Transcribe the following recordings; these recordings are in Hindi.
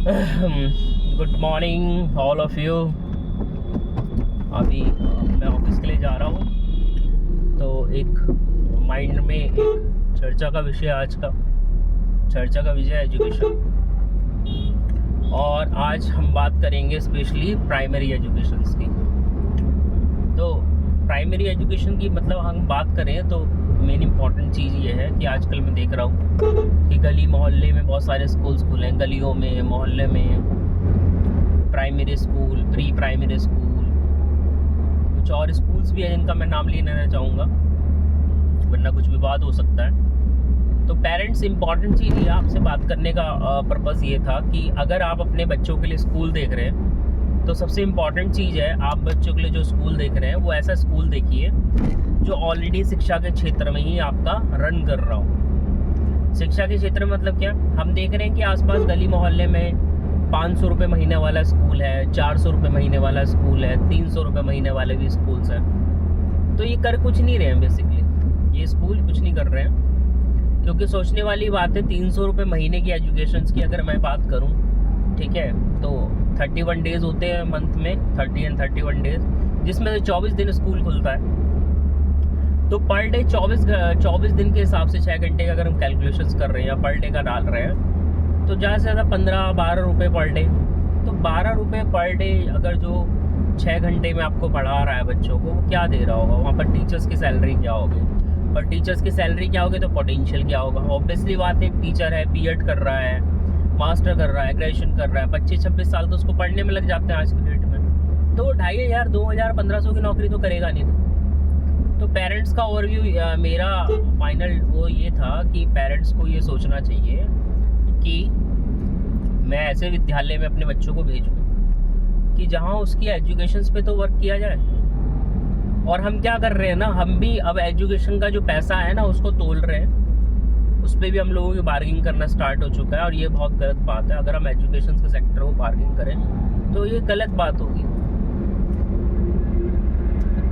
Good morning all of you. अभी मैं ऑफिस के लिए जा रहा हूँ, तो एक माइंड में एक चर्चा का विषय, आज का चर्चा का विषय एजुकेशन। और आज हम बात करेंगे स्पेशली प्राइमरी एजुकेशंस की। तो प्राइमरी एजुकेशन की मतलब हम बात करें तो मेन इम्पॉर्टेंट चीज़ ये है कि आजकल मैं देख रहा हूँ कि गली मोहल्ले में बहुत सारे स्कूल्स खुले हैं, गलियों में, मोहल्ले में primary school, pre primary school, कुछ और स्कूल्स भी हैं जिनका मैं नाम लेना चाहूँगा वरना कुछ विवाद हो सकता है। तो पेरेंट्स, इम्पॉर्टेंट चीज़ ये आपसे बात करने का पर्पज़ ये था कि अगर आप अपने बच्चों के लिए स्कूल देख रहे हैं तो सबसे इम्पॉर्टेंट चीज़ है, आप बच्चों के लिए जो स्कूल देख रहे हैं वो ऐसा स्कूल देखिए जो ऑलरेडी शिक्षा के क्षेत्र में ही आपका रन कर रहा हो। शिक्षा के क्षेत्र में मतलब क्या, हम देख रहे हैं कि आसपास गली मोहल्ले में 500 रुपये महीने वाला स्कूल है, 400 रुपये महीने वाला स्कूल है, 300 रुपये महीने वाले भी स्कूल्स हैं। तो ये कर कुछ नहीं रहे हैं, बेसिकली ये स्कूल कुछ नहीं कर रहे हैं। क्योंकि सोचने वाली बात है, 300 रुपये महीने की एजुकेशन की अगर मैं बात करूँ, ठीक है, तो 31 डेज़ होते हैं मंथ में, 30 एंड 31 डेज़, जिसमें से 24 दिन स्कूल खुलता है। तो पर डे 24 दिन के हिसाब से 6 घंटे का अगर हम कैलकुलेशंस कर रहे हैं या पर डे का डाल रहे हैं, तो ज़्यादा से ज़्यादा 15-12 रुपये पर डे। तो 12 रुपये पर डे अगर जो 6 घंटे में आपको पढ़ा रहा है बच्चों को, वो क्या दे रहा होगा वहाँ पर? टीचर्स की सैलरी क्या होगी, और टीचर्स की सैलरी क्या होगी तो पोटेंशियल क्या होगा। ऑब्वियसली बात है, एक टीचर है, बीएड कर रहा है, मास्टर कर रहा है, ग्रेजुएशन कर रहा है, 25-26 साल तो उसको पढ़ने में लग जाते हैं आज की डेट में। तो 2500, 2000, 1500 की नौकरी तो करेगा नहीं। तो पेरेंट्स का ओवरव्यू, मेरा फाइनल वो ये था कि पेरेंट्स को ये सोचना चाहिए कि मैं ऐसे विद्यालय में अपने बच्चों को भेजूँ कि जहाँ उसकी एजुकेशंस पे तो वर्क किया जाए। और हम क्या कर रहे हैं ना, हम भी अब एजुकेशन का जो पैसा है ना उसको तोल रहे हैं, उस पर भी हम लोगों की बार्गिंग करना स्टार्ट हो चुका है। और ये बहुत गलत बात है। अगर हम एजुकेशन के सेक्टर को बार्गिंग करें तो ये गलत बात होगी।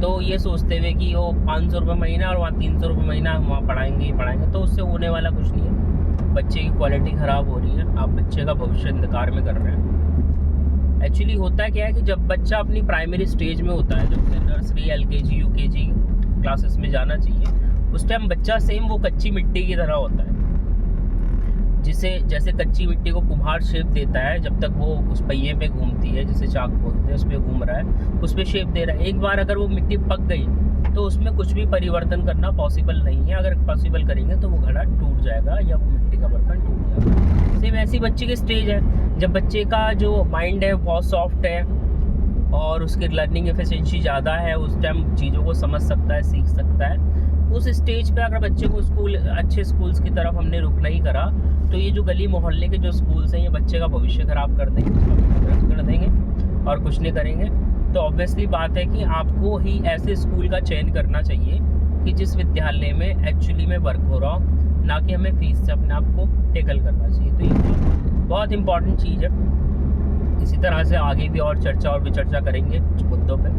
तो ये सोचते हुए कि वो 500 रुपये महीना और वहाँ 300 रुपये महीना हम वहाँ पढ़ाएंगे ही पढ़ाएंगे, तो उससे होने वाला कुछ नहीं है। बच्चे की क्वालिटी ख़राब हो रही है, आप बच्चे का भविष्य अंधकार में कर रहे हैं। एक्चुअली होता क्या है कि जब बच्चा अपनी प्राइमरी स्टेज में होता है, जब उसे नर्सरी, एलकेजी, यूकेजी क्लासेस में जाना चाहिए, उस टाइम बच्चा सेम वो कच्ची मिट्टी की तरह होता है, जिसे जैसे कच्ची मिट्टी को कुम्हार शेप देता है जब तक वो उस पहिए पे घूमती है, जिसे चाक बोलते हैं, उस पर घूम रहा है, उस पर शेप दे रहा है। एक बार अगर वो मिट्टी पक गई तो उसमें कुछ भी परिवर्तन करना पॉसिबल नहीं है। अगर पॉसिबल करेंगे तो वो घड़ा टूट जाएगा या वो मिट्टी का बर्तन टूट जाएगा। सेम ऐसी बच्चे की स्टेज है, जब बच्चे का जो माइंड है बहुत सॉफ्ट है और उसकी लर्निंग एफिशिएंसी ज़्यादा है, उस टाइम चीज़ों को समझ सकता है, सीख सकता है। उस स्टेज पे अगर बच्चे को अच्छे स्कूल्स की तरफ हमने रुख नहीं करा तो ये जो गली मोहल्ले के जो स्कूल्स हैं, ये बच्चे का भविष्य ख़राब कर देंगे, उसका कर देंगे और कुछ नहीं करेंगे। तो ऑब्वियसली बात है कि आपको ही ऐसे स्कूल का चयन करना चाहिए कि जिस विद्यालय में एक्चुअली में वर्क हो रहा हो, ना कि हमें फीस से अपने आप को टेकल करना चाहिए। तो ये बहुत इंपॉर्टेंट चीज़ है। इसी तरह से आगे भी और चर्चा और विचर्चा करेंगे कुछ मुद्दों पर।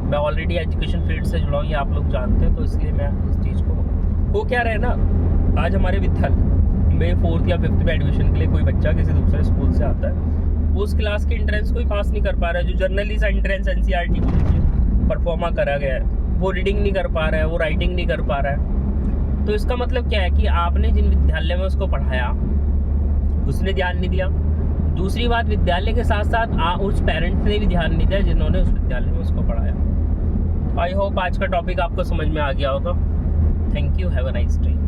मैं ऑलरेडी एजुकेशन फील्ड से जुड़ा हूँ, ये आप लोग जानते हैं, तो इसलिए मैं इस चीज़ को हो क्या रहे ना, आज हमारे विद्यालय में 4th या 5th में एडमिशन के लिए कोई बच्चा किसी दूसरे स्कूल से आता है, उस क्लास के एंट्रेंस कोई पास नहीं कर पा रहा है। जो जर्नली सा एंट्रेंस एनसीईआरटी परफॉर्मा करा गया है, वो रीडिंग नहीं कर पा रहा है, वो राइटिंग नहीं कर पा रहा है। तो इसका मतलब क्या है कि आपने जिन विद्यालय में उसको पढ़ाया उसने ध्यान नहीं दिया। दूसरी बात, विद्यालय के साथ साथ उस पेरेंट्स ने भी ध्यान नहीं दिया जिन्होंने उस विद्यालय में उसको पढ़ाया। आई होप आज का टॉपिक आपको समझ में आ गया होगा। Thank you, have a nice day.